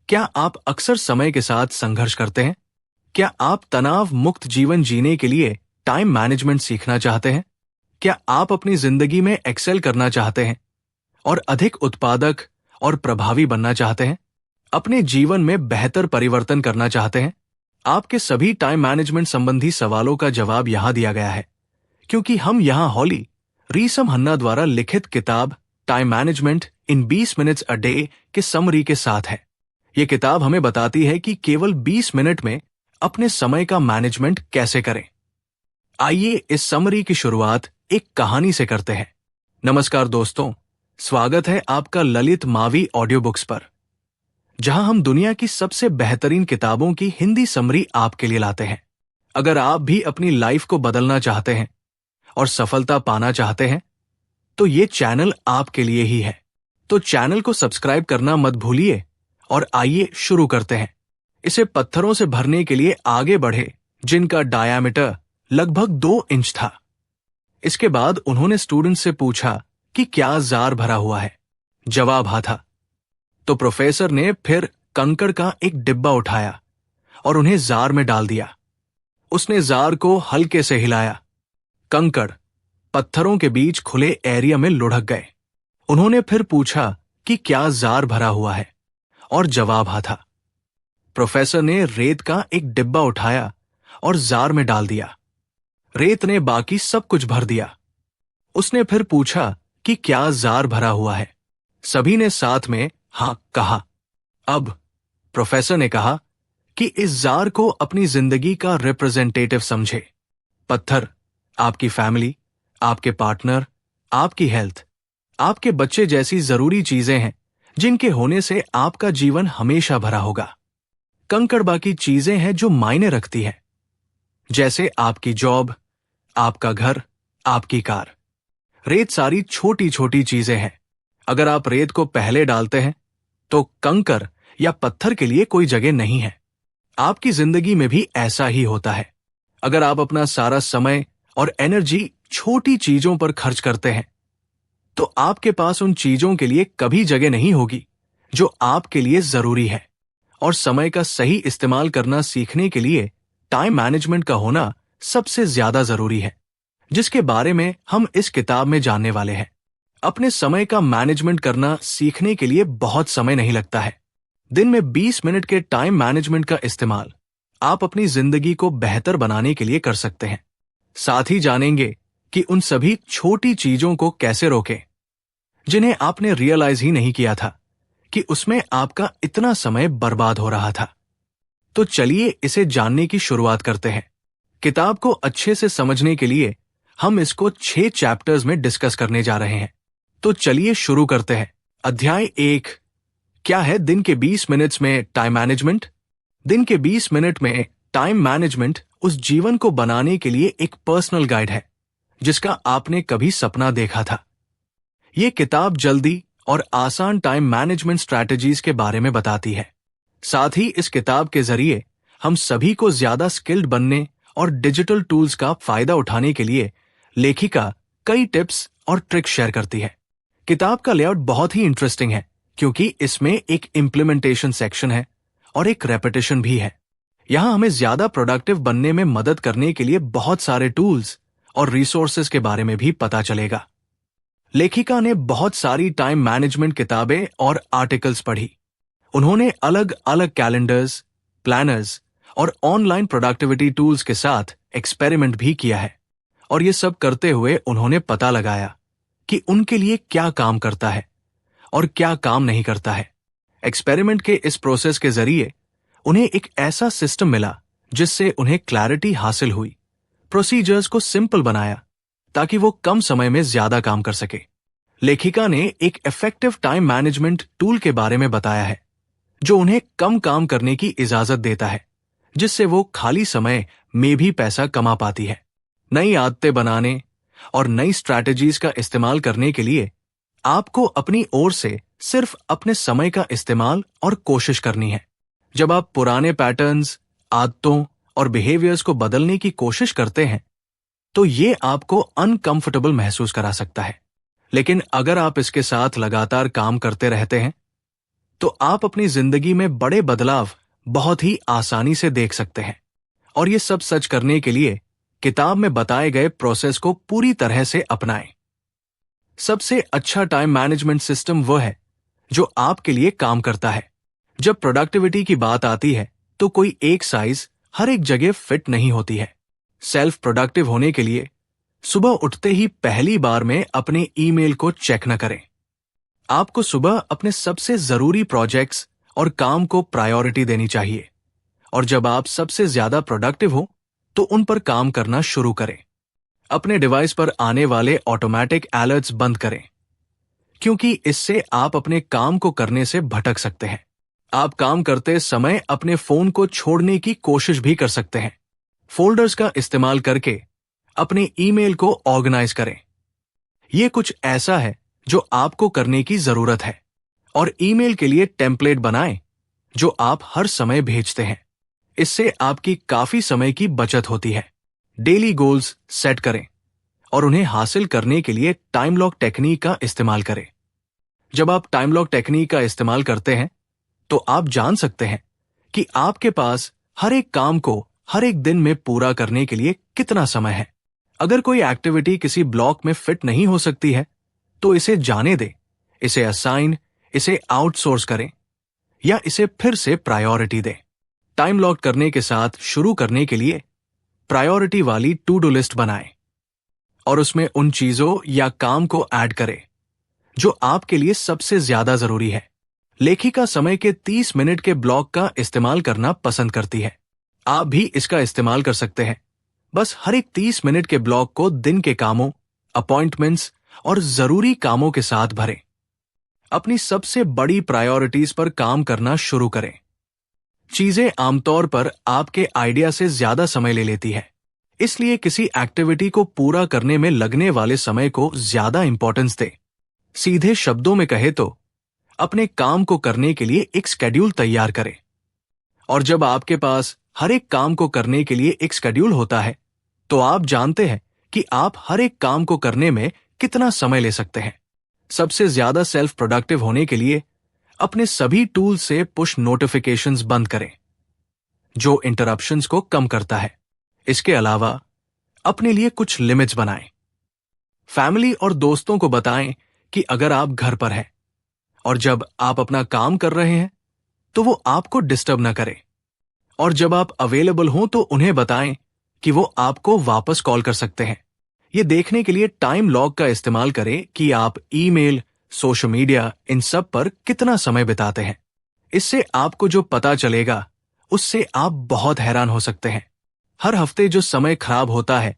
क्या आप अक्सर समय के साथ संघर्ष करते हैं? क्या आप तनाव मुक्त जीवन जीने के लिए टाइम मैनेजमेंट सीखना चाहते हैं? क्या आप अपनी जिंदगी में एक्सेल करना चाहते हैं और अधिक उत्पादक और प्रभावी बनना चाहते हैं? अपने जीवन में बेहतर परिवर्तन करना चाहते हैं? आपके सभी टाइम मैनेजमेंट संबंधी सवालों का जवाब यहां दिया गया है, क्योंकि हम यहां हॉली रीसम हन्ना द्वारा लिखित किताब time management in 20 minutes a day के समरी के साथ है। ये किताब हमें बताती है कि केवल 20 मिनट में अपने समय का मैनेजमेंट कैसे करें। आइए इस समरी की शुरुआत एक कहानी से करते हैं। नमस्कार दोस्तों, स्वागत है आपका ललित मावी ऑडियो बुक्स पर, जहां हम दुनिया की सबसे बेहतरीन किताबों की हिंदी समरी आपके लिए लाते हैं। अगर आप भी अपनी लाइफ को बदलना चाहते हैं और सफलता पाना चाहते हैं, तो ये चैनल आपके लिए ही है। तो चैनल को सब्सक्राइब करना मत भूलिए और आइए शुरू करते हैं। इसे पत्थरों से भरने के लिए आगे बढ़े, जिनका डायामीटर लगभग 2 इंच था। इसके बाद उन्होंने स्टूडेंट से पूछा कि क्या जार भरा हुआ है। जवाब हाँ था। तो प्रोफेसर ने फिर कंकड़ का एक डिब्बा उठाया और उन्हें जार में डाल दिया। उसने जार को हल्के से हिलाया। कंकड़ पत्थरों के बीच खुले एरिया में लुढ़क गए। उन्होंने फिर पूछा कि क्या जार भरा हुआ है, और जवाब हाँ था। प्रोफेसर ने रेत का एक डिब्बा उठाया और जार में डाल दिया। रेत ने बाकी सब कुछ भर दिया। उसने फिर पूछा कि क्या जार भरा हुआ है। सभी ने साथ में हाँ कहा। अब प्रोफेसर ने कहा कि इस जार को अपनी जिंदगी का रिप्रेजेंटेटिव समझे। पत्थर आपकी फैमिली, आपके पार्टनर, आपकी हेल्थ, आपके बच्चे जैसी जरूरी चीजें हैं जिनके होने से आपका जीवन हमेशा भरा होगा। कंकड़ बाकी चीजें हैं जो मायने रखती हैं, जैसे आपकी जॉब, आपका घर, आपकी कार। रेत सारी छोटी छोटी चीजें हैं। अगर आप रेत को पहले डालते हैं तो कंकड़ या पत्थर के लिए कोई जगह नहीं है। आपकी जिंदगी में भी ऐसा ही होता है। अगर आप अपना सारा समय और एनर्जी छोटी चीजों पर खर्च करते हैं, तो आपके पास उन चीजों के लिए कभी जगह नहीं होगी जो आपके लिए जरूरी है। और समय का सही इस्तेमाल करना सीखने के लिए टाइम मैनेजमेंट का होना सबसे ज्यादा जरूरी है, जिसके बारे में हम इस किताब में जानने वाले हैं। अपने समय का मैनेजमेंट करना सीखने के लिए बहुत समय नहीं लगता है। दिन में 20 मिनट के टाइम मैनेजमेंट का इस्तेमाल आप अपनी जिंदगी को बेहतर बनाने के लिए कर सकते हैं। साथ ही जानेंगे कि उन सभी छोटी चीजों को कैसे रोकें जिन्हें आपने रियलाइज ही नहीं किया था कि उसमें आपका इतना समय बर्बाद हो रहा था। तो चलिए इसे जानने की शुरुआत करते हैं। किताब को अच्छे से समझने के लिए हम इसको 6 चैप्टर्स में डिस्कस करने जा रहे हैं। तो चलिए शुरू करते हैं। अध्याय 1, क्या है दिन के 20 मिनट्स में टाइम मैनेजमेंट? दिन के 20 मिनट में टाइम मैनेजमेंट उस जीवन को बनाने के लिए एक पर्सनल गाइड है जिसका आपने कभी सपना देखा था। ये किताब जल्दी और आसान टाइम मैनेजमेंट स्ट्रैटेजीज के बारे में बताती है। साथ ही इस किताब के जरिए हम सभी को ज्यादा स्किल्ड बनने और डिजिटल टूल्स का फायदा उठाने के लिए लेखिका कई टिप्स और ट्रिक्स शेयर करती है। किताब का लेआउट बहुत ही इंटरेस्टिंग है, क्योंकि इसमें एक इम्प्लीमेंटेशन सेक्शन है और एक रेपिटेशन भी है। यहां हमें ज्यादा प्रोडक्टिव बनने में मदद करने के लिए बहुत सारे टूल्स और रिसोर्सेज के बारे में भी पता चलेगा। लेखिका ने बहुत सारी टाइम मैनेजमेंट किताबें और आर्टिकल्स पढ़ी। उन्होंने अलग अलग कैलेंडर्स, प्लानर्स और ऑनलाइन प्रोडक्टिविटी टूल्स के साथ एक्सपेरिमेंट भी किया है। और ये सब करते हुए उन्होंने पता लगाया कि उनके लिए क्या काम करता है और क्या काम नहीं करता है। एक्सपेरिमेंट के इस प्रोसेस के जरिए उन्हें एक ऐसा सिस्टम मिला जिससे उन्हें क्लैरिटी हासिल हुई। प्रोसीजर्स को सिंपल बनाया ताकि वो कम समय में ज्यादा काम कर सके। लेखिका ने एक इफेक्टिव टाइम मैनेजमेंट टूल के बारे में बताया है जो उन्हें कम काम करने की इजाजत देता है, जिससे वो खाली समय में भी पैसा कमा पाती है। नई आदतें बनाने और नई स्ट्रैटेजीज का इस्तेमाल करने के लिए आपको अपनी ओर से सिर्फ अपने समय का इस्तेमाल और कोशिश करनी है। जब आप पुराने पैटर्न्स, आदतों और बिहेवियर्स को बदलने की कोशिश करते हैं, तो ये आपको अनकंफर्टेबल महसूस करा सकता है। लेकिन अगर आप इसके साथ लगातार काम करते रहते हैं, तो आप अपनी जिंदगी में बड़े बदलाव बहुत ही आसानी से देख सकते हैं। और ये सब सच करने के लिए किताब में बताए गए प्रोसेस को पूरी तरह से अपनाएं। सबसे अच्छा टाइम मैनेजमेंट सिस्टम वह है जो आपके लिए काम करता है। जब प्रोडक्टिविटी की बात आती है तो कोई एक साइज हर एक जगह फिट नहीं होती है। सेल्फ प्रोडक्टिव होने के लिए सुबह उठते ही पहली बार में अपने ईमेल को चेक न करें। आपको सुबह अपने सबसे जरूरी प्रोजेक्ट्स और काम को प्रायोरिटी देनी चाहिए, और जब आप सबसे ज्यादा प्रोडक्टिव हो तो उन पर काम करना शुरू करें। अपने डिवाइस पर आने वाले ऑटोमेटिक अलर्ट्स बंद करें, क्योंकि इससे आप अपने काम को करने से भटक सकते हैं। आप काम करते समय अपने फोन को छोड़ने की कोशिश भी कर सकते हैं। फोल्डर्स का इस्तेमाल करके अपने ईमेल को ऑर्गेनाइज करें। यह कुछ ऐसा है जो आपको करने की जरूरत है। और ईमेल के लिए टेम्पलेट बनाएं जो आप हर समय भेजते हैं। इससे आपकी काफी समय की बचत होती है। डेली गोल्स सेट करें और उन्हें हासिल करने के लिए टाइम लॉक टेक्निक का इस्तेमाल करें। जब आप टाइम लॉक टेक्निक का इस्तेमाल करते हैं तो आप जान सकते हैं कि आपके पास हर एक काम को हर एक दिन में पूरा करने के लिए कितना समय है। अगर कोई एक्टिविटी किसी ब्लॉक में फिट नहीं हो सकती है तो इसे जाने दें, इसे असाइन, इसे आउटसोर्स करें या इसे फिर से प्रायोरिटी दें। टाइम लॉक करने के साथ शुरू करने के लिए प्रायोरिटी वाली टू डू लिस्ट बनाएं और उसमें उन चीजों या काम को ऐड करें जो आपके लिए सबसे ज्यादा जरूरी है। लेखिका समय के 30 मिनट के ब्लॉक का इस्तेमाल करना पसंद करती है। आप भी इसका इस्तेमाल कर सकते हैं। बस हर एक 30 मिनट के ब्लॉक को दिन के कामों, अपॉइंटमेंट्स और जरूरी कामों के साथ भरें। अपनी सबसे बड़ी प्रायोरिटीज पर काम करना शुरू करें। चीजें आमतौर पर आपके आइडिया से ज्यादा समय ले लेती है, इसलिए किसी एक्टिविटी को पूरा करने में लगने वाले समय को ज्यादा इंपॉर्टेंस दें। सीधे शब्दों में कहे तो अपने काम को करने के लिए एक शेड्यूल तैयार करें। और जब आपके पास हर एक काम को करने के लिए एक शेड्यूल होता है तो आप जानते हैं कि आप हर एक काम को करने में कितना समय ले सकते हैं। सबसे ज्यादा सेल्फ प्रोडक्टिव होने के लिए अपने सभी टूल से पुश नोटिफिकेशंस बंद करें, जो इंटरप्शंस को कम करता है। इसके अलावा अपने लिए कुछ लिमिट्स बनाएं। फैमिली और दोस्तों को बताएं कि अगर आप घर पर हैं और जब आप अपना काम कर रहे हैं तो वो आपको डिस्टर्ब न करें, और जब आप अवेलेबल हों तो उन्हें बताएं कि वो आपको वापस कॉल कर सकते हैं। ये देखने के लिए टाइम लॉग का इस्तेमाल करें कि आप ईमेल, सोशल मीडिया, इन सब पर कितना समय बिताते हैं। इससे आपको जो पता चलेगा उससे आप बहुत हैरान हो सकते हैं। हर हफ्ते जो समय खराब होता है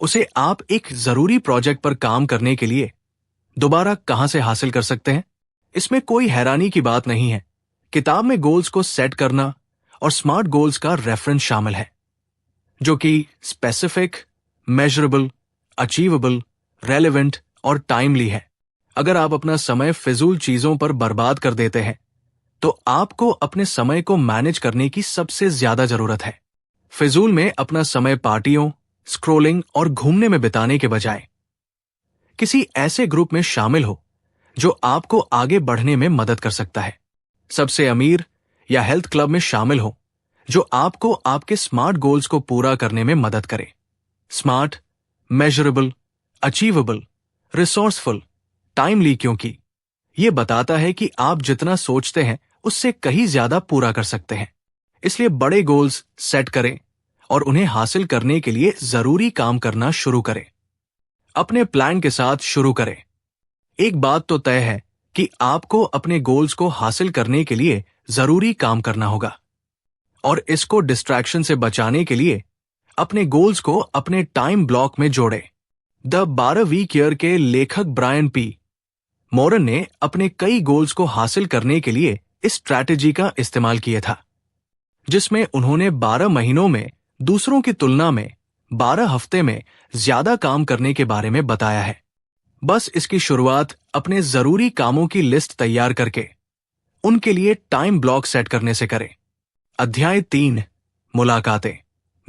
उसे आप एक जरूरी प्रोजेक्ट पर काम करने के लिए दोबारा कहां से हासिल कर सकते हैं। इसमें कोई हैरानी की बात नहीं है। किताब में गोल्स को सेट करना और स्मार्ट गोल्स का रेफरेंस शामिल है, जो कि स्पेसिफिक, मेजरेबल, अचीवेबल, रेलेवेंट और टाइमली है। अगर आप अपना समय फिजूल चीजों पर बर्बाद कर देते हैं तो आपको अपने समय को मैनेज करने की सबसे ज्यादा जरूरत है। फिजूल में अपना समय पार्टियों, स्क्रोलिंग और घूमने में बिताने के बजाय किसी ऐसे ग्रुप में शामिल हो जो आपको आगे बढ़ने में मदद कर सकता है। सबसे अमीर या हेल्थ क्लब में शामिल हो जो आपको आपके स्मार्ट गोल्स को पूरा करने में मदद करे। Smart, measurable, achievable, resourceful, timely, क्योंकि यह बताता है कि आप जितना सोचते हैं उससे कहीं ज्यादा पूरा कर सकते हैं। इसलिए बड़े गोल्स सेट करें और उन्हें हासिल करने के लिए जरूरी काम करना शुरू करें। अपने प्लान के साथ शुरू करें। एक बात तो तय है कि आपको अपने गोल्स को हासिल करने के लिए जरूरी काम करना होगा, और इसको डिस्ट्रैक्शन से बचाने के लिए अपने गोल्स को अपने टाइम ब्लॉक में जोड़ें। द 12 वीक ईयर के लेखक ब्रायन पी मोरन ने अपने कई गोल्स को हासिल करने के लिए इस स्ट्रैटेजी का इस्तेमाल किया था, जिसमें उन्होंने 12 महीनों में दूसरों की तुलना में 12 हफ्ते में ज्यादा काम करने के बारे में बताया है। बस इसकी शुरुआत अपने जरूरी कामों की लिस्ट तैयार करके उनके लिए टाइम ब्लॉक सेट करने से करें। अध्याय 3, मुलाकातें,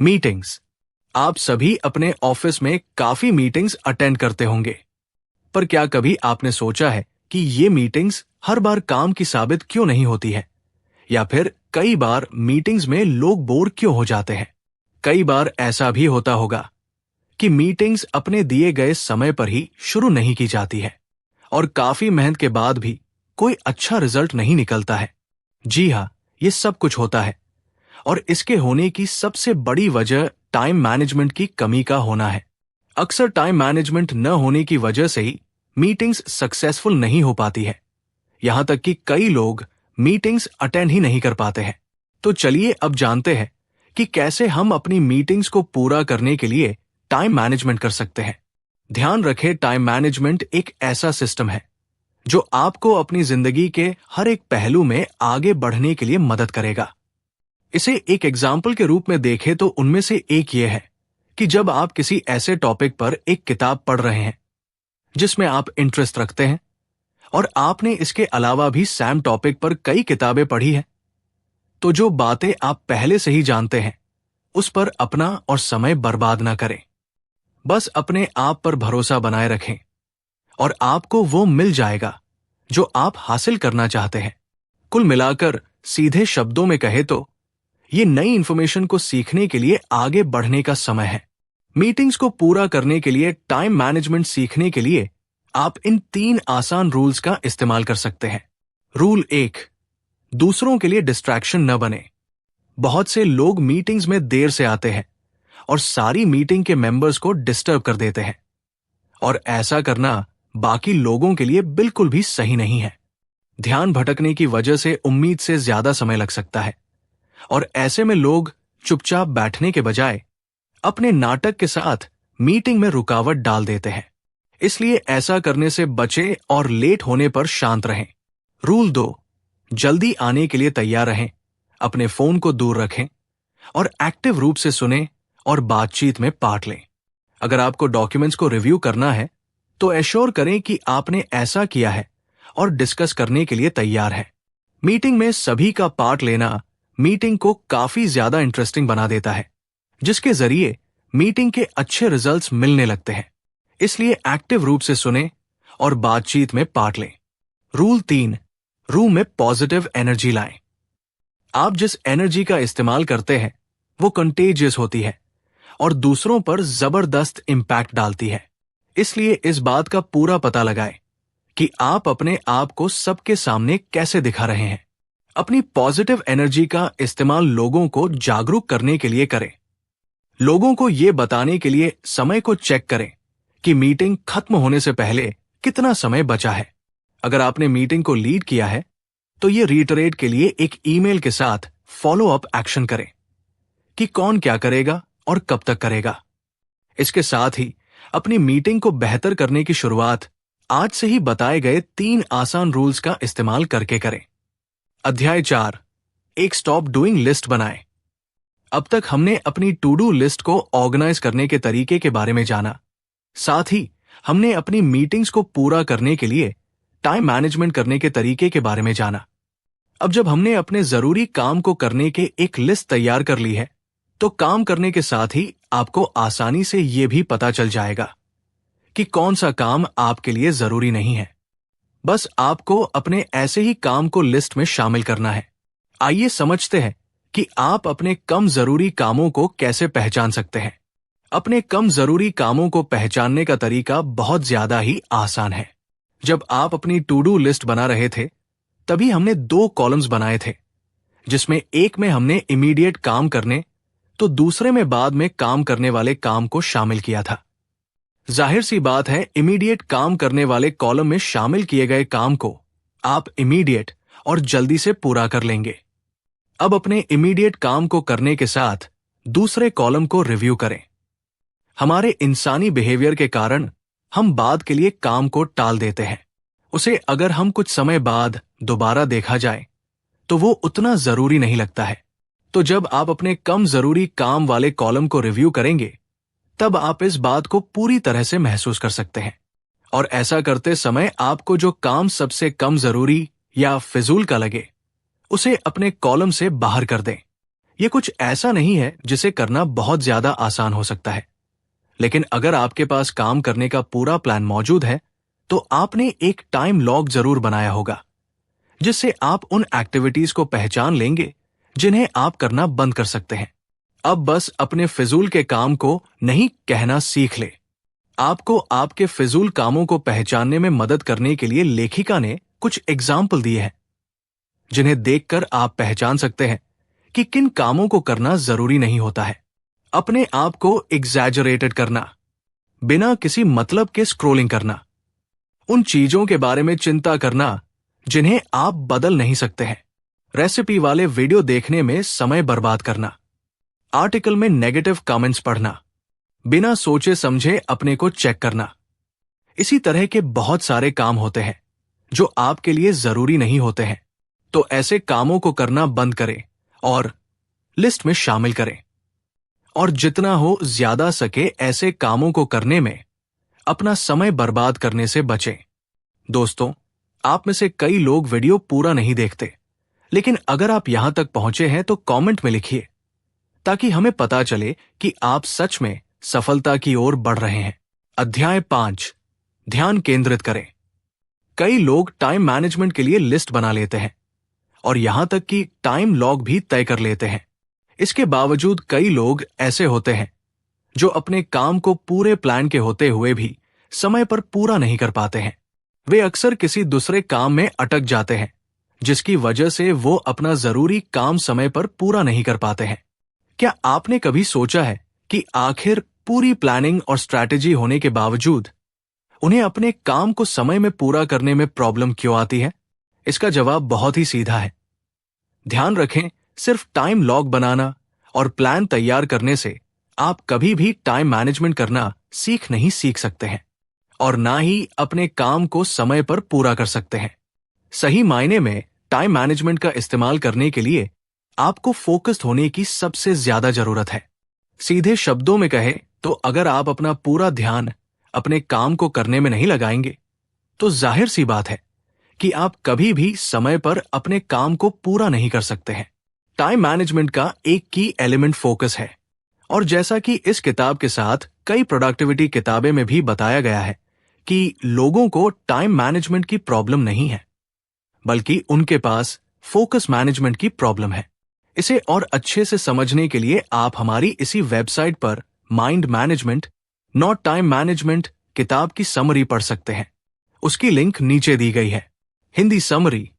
मीटिंग्स। आप सभी अपने ऑफिस में काफी मीटिंग्स अटेंड करते होंगे, पर क्या कभी आपने सोचा है कि ये मीटिंग्स हर बार काम की साबित क्यों नहीं होती है? या फिर कई बार मीटिंग्स में लोग बोर क्यों हो जाते हैं? कई बार ऐसा भी होता होगा कि मीटिंग्स अपने दिए गए समय पर ही शुरू नहीं की जाती है और काफी मेहनत के बाद भी कोई अच्छा रिजल्ट नहीं निकलता है। जी हाँ, ये सब कुछ होता है और इसके होने की सबसे बड़ी वजह टाइम मैनेजमेंट की कमी का होना है। अक्सर टाइम मैनेजमेंट न होने की वजह से ही मीटिंग्स सक्सेसफुल नहीं हो पाती है। यहां तक कि कई लोग मीटिंग्स अटेंड ही नहीं कर पाते हैं। तो चलिए अब जानते हैं कि कैसे हम अपनी मीटिंग्स को पूरा करने के लिए टाइम मैनेजमेंट कर सकते हैं। ध्यान रखें, टाइम मैनेजमेंट एक ऐसा सिस्टम है जो आपको अपनी जिंदगी के हर एक पहलू में आगे बढ़ने के लिए मदद करेगा। इसे एक एग्जाम्पल के रूप में देखें तो उनमें से एक यह है कि जब आप किसी ऐसे टॉपिक पर एक किताब पढ़ रहे हैं जिसमें आप इंटरेस्ट रखते हैं और आपने इसके अलावा भी सेम टॉपिक पर कई किताबें पढ़ी हैं, तो जो बातें आप पहले से ही जानते हैं उस पर अपना और समय बर्बाद ना करें। बस अपने आप पर भरोसा बनाए रखें और आपको वो मिल जाएगा जो आप हासिल करना चाहते हैं। कुल मिलाकर सीधे शब्दों में कहे तो ये नई इंफॉर्मेशन को सीखने के लिए आगे बढ़ने का समय है। मीटिंग्स को पूरा करने के लिए टाइम मैनेजमेंट सीखने के लिए आप इन 3 आसान रूल्स का इस्तेमाल कर सकते हैं। रूल 1, दूसरों के लिए डिस्ट्रैक्शन न बने। बहुत से लोग मीटिंग्स में देर से आते हैं और सारी मीटिंग के मेंबर्स को डिस्टर्ब कर देते हैं और ऐसा करना बाकी लोगों के लिए बिल्कुल भी सही नहीं है। ध्यान भटकने की वजह से उम्मीद से ज्यादा समय लग सकता है और ऐसे में लोग चुपचाप बैठने के बजाय अपने नाटक के साथ मीटिंग में रुकावट डाल देते हैं। इसलिए ऐसा करने से बचें और लेट होने पर शांत रहें। रूल 2, जल्दी आने के लिए तैयार रहें। अपने फोन को दूर रखें और एक्टिव रूप से सुनें और बातचीत में पार्ट लें। अगर आपको डॉक्यूमेंट्स को रिव्यू करना है तो एश्योर करें कि आपने ऐसा किया है और डिस्कस करने के लिए तैयार है। मीटिंग में सभी का पार्ट लेना मीटिंग को काफी ज्यादा इंटरेस्टिंग बना देता है, जिसके जरिए मीटिंग के अच्छे रिजल्ट्स मिलने लगते हैं। इसलिए एक्टिव रूप से सुनें और बातचीत में पार्ट लें। रूल 3, रूम में पॉजिटिव एनर्जी लाएं। आप जिस एनर्जी का इस्तेमाल करते हैं वो कंटेजियस होती है और दूसरों पर जबरदस्त इंपैक्ट डालती है। इसलिए इस बात का पूरा पता लगाएं कि आप अपने आप को सबके सामने कैसे दिखा रहे हैं। अपनी पॉजिटिव एनर्जी का इस्तेमाल लोगों को जागरूक करने के लिए करें। लोगों को यह बताने के लिए समय को चेक करें कि मीटिंग खत्म होने से पहले कितना समय बचा है। अगर आपने मीटिंग को लीड किया है तो ये रीटरेट के लिए एक ईमेल के साथ फॉलो अप एक्शन करें कि कौन क्या करेगा और कब तक करेगा। इसके साथ ही अपनी मीटिंग को बेहतर करने की शुरुआत आज से ही बताए गए 3 आसान रूल्स का इस्तेमाल करके करें। अध्याय 4, एक स्टॉप डूइंग लिस्ट बनाएं। अब तक हमने अपनी टू डू लिस्ट को ऑर्गेनाइज करने के तरीके के बारे में जाना। साथ ही हमने अपनी मीटिंग्स को पूरा करने के लिए टाइम मैनेजमेंट करने के तरीके के बारे में जाना। अब जब हमने अपने जरूरी काम को करने के एक लिस्ट तैयार कर ली है तो काम करने के साथ ही आपको आसानी से यह भी पता चल जाएगा कि कौन सा काम आपके लिए जरूरी नहीं है। बस आपको अपने ऐसे ही काम को लिस्ट में शामिल करना है। आइए समझते हैं कि आप अपने कम जरूरी कामों को कैसे पहचान सकते हैं। अपने कम जरूरी कामों को पहचानने का तरीका बहुत ज्यादा ही आसान है। जब आप अपनी टू डू लिस्ट बना रहे थे तभी हमने 2 कॉलम्स बनाए थे, जिसमें एक में हमने इमीडिएट काम करने तो दूसरे में बाद में काम करने वाले काम को शामिल किया था। जाहिर सी बात है, इमीडिएट काम करने वाले कॉलम में शामिल किए गए काम को आप इमीडिएट और जल्दी से पूरा कर लेंगे। अब अपने इमीडिएट काम को करने के साथ दूसरे कॉलम को रिव्यू करें। हमारे इंसानी बिहेवियर के कारण हम बाद के लिए काम को टाल देते हैं। उसे अगर हम कुछ समय बाद दोबारा देखा जाए तो वो उतना जरूरी नहीं लगता है। तो जब आप अपने कम जरूरी काम वाले कॉलम को रिव्यू करेंगे तब आप इस बात को पूरी तरह से महसूस कर सकते हैं। और ऐसा करते समय आपको जो काम सबसे कम जरूरी या फिजूल का लगे उसे अपने कॉलम से बाहर कर दें। यह कुछ ऐसा नहीं है जिसे करना बहुत ज्यादा आसान हो सकता है, लेकिन अगर आपके पास काम करने का पूरा प्लान मौजूद है तो आपने एक टाइम लॉग जरूर बनाया होगा जिससे आप उन एक्टिविटीज को पहचान लेंगे जिन्हें आप करना बंद कर सकते हैं। अब बस अपने फिजूल के काम को नहीं कहना सीख ले। आपको आपके फिजूल कामों को पहचानने में मदद करने के लिए लेखिका ने कुछ एग्जाम्पल दिए हैं, जिन्हें देखकर आप पहचान सकते हैं कि किन कामों को करना जरूरी नहीं होता है। अपने आप को एग्जैजरेटेड करना, बिना किसी मतलब के स्क्रोलिंग करना, उन चीजों के बारे में चिंता करना जिन्हें आप बदल नहीं सकते हैं, रेसिपी वाले वीडियो देखने में समय बर्बाद करना, आर्टिकल में नेगेटिव कमेंट्स पढ़ना, बिना सोचे समझे अपने को चेक करना। इसी तरह के बहुत सारे काम होते हैं जो आपके लिए जरूरी नहीं होते हैं। तो ऐसे कामों को करना बंद करें और लिस्ट में शामिल करें, और जितना हो ज्यादा सके ऐसे कामों को करने में अपना समय बर्बाद करने से बचें। दोस्तों, आप में से कई लोग वीडियो पूरा नहीं देखते, लेकिन अगर आप यहां तक पहुंचे हैं तो कमेंट में लिखिए, ताकि हमें पता चले कि आप सच में सफलता की ओर बढ़ रहे हैं। अध्याय 5, ध्यान केंद्रित करें। कई लोग टाइम मैनेजमेंट के लिए लिस्ट बना लेते हैं और यहां तक कि टाइम लॉग भी तय कर लेते हैं। इसके बावजूद कई लोग ऐसे होते हैं जो अपने काम को पूरे प्लान के होते हुए भी समय पर पूरा नहीं कर पाते हैं। वे अक्सर किसी दूसरे काम में अटक जाते हैं, जिसकी वजह से वो अपना जरूरी काम समय पर पूरा नहीं कर पाते हैं। क्या आपने कभी सोचा है कि आखिर पूरी प्लानिंग और स्ट्रैटेजी होने के बावजूद उन्हें अपने काम को समय में पूरा करने में प्रॉब्लम क्यों आती है? इसका जवाब बहुत ही सीधा है। ध्यान रखें, सिर्फ टाइम लॉग बनाना और प्लान तैयार करने से आप कभी भी टाइम मैनेजमेंट करना नहीं सीख सकते हैं, और ना ही अपने काम को समय पर पूरा कर सकते हैं। सही मायने में टाइम मैनेजमेंट का इस्तेमाल करने के लिए आपको फोकस्ड होने की सबसे ज्यादा जरूरत है। सीधे शब्दों में कहे तो अगर आप अपना पूरा ध्यान अपने काम को करने में नहीं लगाएंगे, तो जाहिर सी बात है कि आप कभी भी समय पर अपने काम को पूरा नहीं कर सकते हैं। टाइम मैनेजमेंट का एक की एलिमेंट फोकस है, और जैसा कि इस किताब के साथ कई प्रोडक्टिविटी किताबें में भी बताया गया है कि लोगों को टाइम मैनेजमेंट की प्रॉब्लम नहीं है, बल्कि उनके पास फोकस मैनेजमेंट की प्रॉब्लम है। इसे और अच्छे से समझने के लिए आप हमारी इसी वेबसाइट पर mind management not time management किताब की समरी पढ़ सकते हैं। उसकी लिंक नीचे दी गई है। Hindi summary: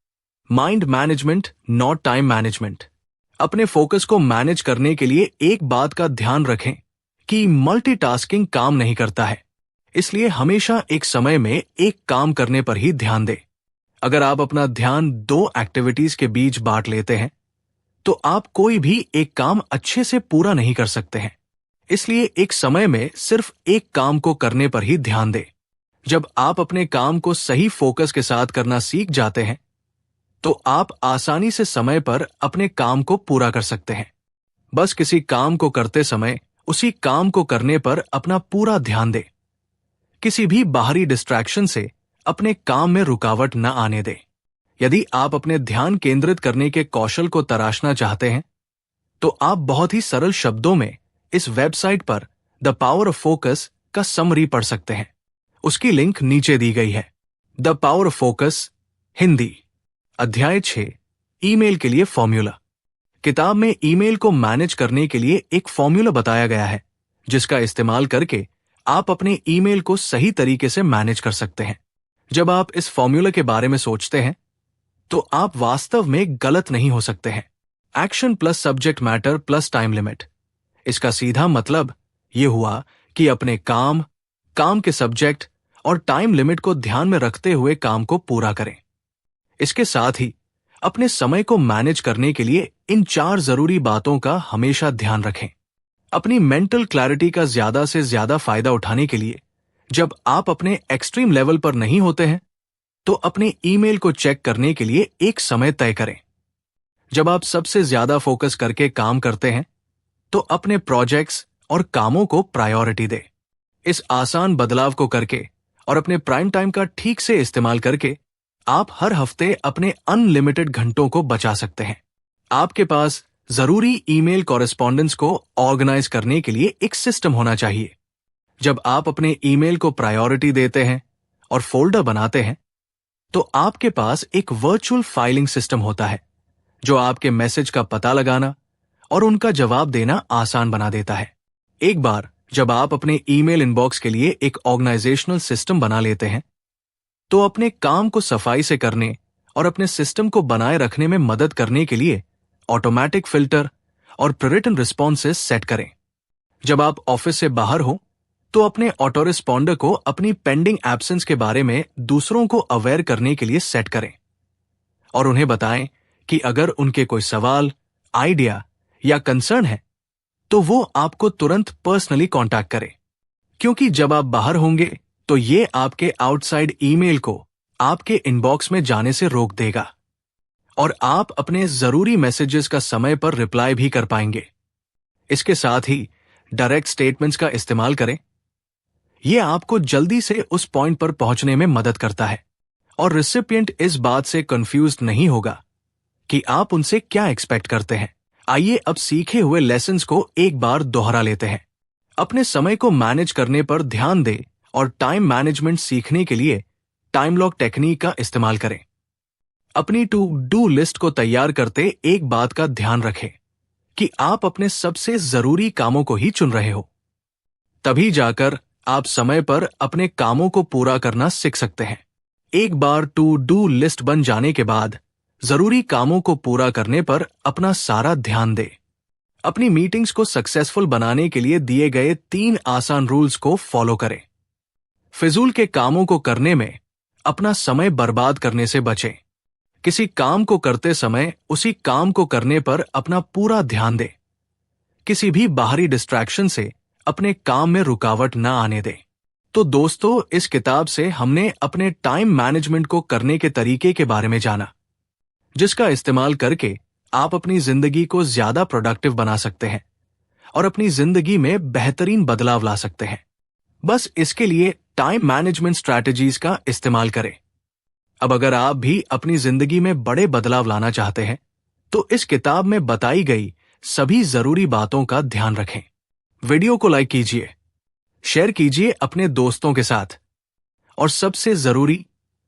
mind management not time management. अपने फोकस को मैनेज करने के लिए एक बात का ध्यान रखें कि मल्टीटास्किंग काम नहीं करता है, इसलिए हमेशा एक समय में एक काम करने पर ही ध्यान दें। अगर आप अपना ध्यान 2 एक्टिविटीज के बीच बांट लेते हैं, तो आप कोई भी एक काम अच्छे से पूरा नहीं कर सकते हैं। इसलिए एक समय में सिर्फ एक काम को करने पर ही ध्यान दें। जब आप अपने काम को सही फोकस के साथ करना सीख जाते हैं, तो आप आसानी से समय पर अपने काम को पूरा कर सकते हैं। बस किसी काम को करते समय उसी काम को करने पर अपना पूरा ध्यान दें। किसी भी बाहरी डिस्ट्रैक्शन से अपने काम में रुकावट न आने दें। यदि आप अपने ध्यान केंद्रित करने के कौशल को तराशना चाहते हैं, तो आप बहुत ही सरल शब्दों में इस वेबसाइट पर द पावर ऑफ फोकस का समरी पढ़ सकते हैं। उसकी लिंक नीचे दी गई है। The power of focus, Hindi. अध्याय 6, ईमेल के लिए फॉर्मूला। किताब में ईमेल को मैनेज करने के लिए एक फॉर्मूला बताया गया है, जिसका इस्तेमाल करके आप अपने ईमेल को सही तरीके से मैनेज कर सकते हैं। जब आप इस फॉर्मूला के बारे में सोचते हैं, तो आप वास्तव में गलत नहीं हो सकते हैं। Action plus subject matter plus time limit. इसका सीधा मतलब यह हुआ कि अपने काम के सब्जेक्ट और टाइम लिमिट को ध्यान में रखते हुए काम को पूरा करें। इसके साथ ही अपने समय को मैनेज करने के लिए इन 4 जरूरी बातों का हमेशा ध्यान रखें। अपनी मेंटल क्लैरिटी का ज्यादा से ज्यादा फायदा उठाने के लिए जब आप अपने एक्सट्रीम लेवल पर नहीं होते हैं, तो अपने ईमेल को चेक करने के लिए एक समय तय करें। जब आप सबसे ज्यादा फोकस करके काम करते हैं, तो अपने प्रोजेक्ट्स और कामों को प्रायोरिटी दें। इस आसान बदलाव को करके और अपने प्राइम टाइम का ठीक से इस्तेमाल करके आप हर हफ्ते अपने अनलिमिटेड घंटों को बचा सकते हैं। आपके पास जरूरी ईमेल कॉरेस्पॉन्डेंस को ऑर्गेनाइज करने के लिए एक सिस्टम होना चाहिए। जब आप अपने ईमेल को प्रायोरिटी देते हैं और फोल्डर बनाते हैं, तो आपके पास एक वर्चुअल फाइलिंग सिस्टम होता है जो आपके मैसेज का पता लगाना और उनका जवाब देना आसान बना देता है। एक बार जब आप अपने ईमेल इनबॉक्स के लिए एक ऑर्गेनाइजेशनल सिस्टम बना लेते हैं, तो अपने काम को सफाई से करने और अपने सिस्टम को बनाए रखने में मदद करने के लिए ऑटोमेटिक फिल्टर और प्रिरिटन रिस्पॉन्सेस सेट करें। जब आप ऑफिस से बाहर हो तो अपने ऑटो रिस्पॉन्डर को अपनी पेंडिंग एब्सेंस के बारे में दूसरों को अवेयर करने के लिए सेट करें और उन्हें बताएं कि अगर उनके कोई सवाल, आइडिया या कंसर्न है तो वो आपको तुरंत पर्सनली कांटेक्ट करें, क्योंकि जब आप बाहर होंगे तो ये आपके आउटसाइड ईमेल को आपके इनबॉक्स में जाने से रोक देगा और आप अपने जरूरी मैसेजेस का समय पर रिप्लाई भी कर पाएंगे। इसके साथ ही डायरेक्ट स्टेटमेंट्स का इस्तेमाल करें। यह आपको जल्दी से उस पॉइंट पर पहुंचने में मदद करता है और रिसिपिएंट इस बात से कंफ्यूज नहीं होगा कि आप उनसे क्या एक्सपेक्ट करते हैं। आइए अब सीखे हुए लेसन्स को एक बार दोहरा लेते हैं। अपने समय को मैनेज करने पर ध्यान दें और टाइम मैनेजमेंट सीखने के लिए टाइम लॉक टेक्निक का इस्तेमाल करें। अपनी टू डू लिस्ट को तैयार करते एक बात का ध्यान रखें कि आप अपने सबसे जरूरी कामों को ही चुन रहे हो। तभी जाकर आप समय पर अपने कामों को पूरा करना सीख सकते हैं। एक बार टू डू लिस्ट बन जाने के बाद जरूरी कामों को पूरा करने पर अपना सारा ध्यान दें। अपनी मीटिंग्स को सक्सेसफुल बनाने के लिए दिए गए 3 आसान रूल्स को फॉलो करें। फिजूल के कामों को करने में अपना समय बर्बाद करने से बचें। किसी काम को करते समय उसी काम को करने पर अपना पूरा ध्यान दें। किसी भी बाहरी डिस्ट्रैक्शन से अपने काम में रुकावट ना आने दें। तो दोस्तों, इस किताब से हमने अपने टाइम मैनेजमेंट को करने के तरीके के बारे में जाना, जिसका इस्तेमाल करके आप अपनी जिंदगी को ज्यादा प्रोडक्टिव बना सकते हैं और अपनी जिंदगी में बेहतरीन बदलाव ला सकते हैं। बस इसके लिए टाइम मैनेजमेंट स्ट्रैटेजीज का इस्तेमाल करें। अब अगर आप भी अपनी जिंदगी में बड़े बदलाव लाना चाहते हैं तो इस किताब में बताई गई सभी जरूरी बातों का ध्यान रखें। वीडियो को लाइक कीजिए, शेयर कीजिए अपने दोस्तों के साथ और सबसे जरूरी,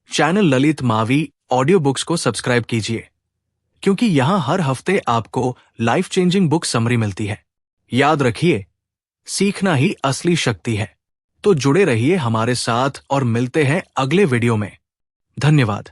channel Lalit Mavi audio books को सब्सक्राइब कीजिए, क्योंकि यहां हर हफ्ते आपको लाइफ चेंजिंग बुक समरी मिलती है। याद रखिए, सीखना ही असली शक्ति है। तो जुड़े रहिए हमारे साथ और मिलते हैं अगले वीडियो में। धन्यवाद।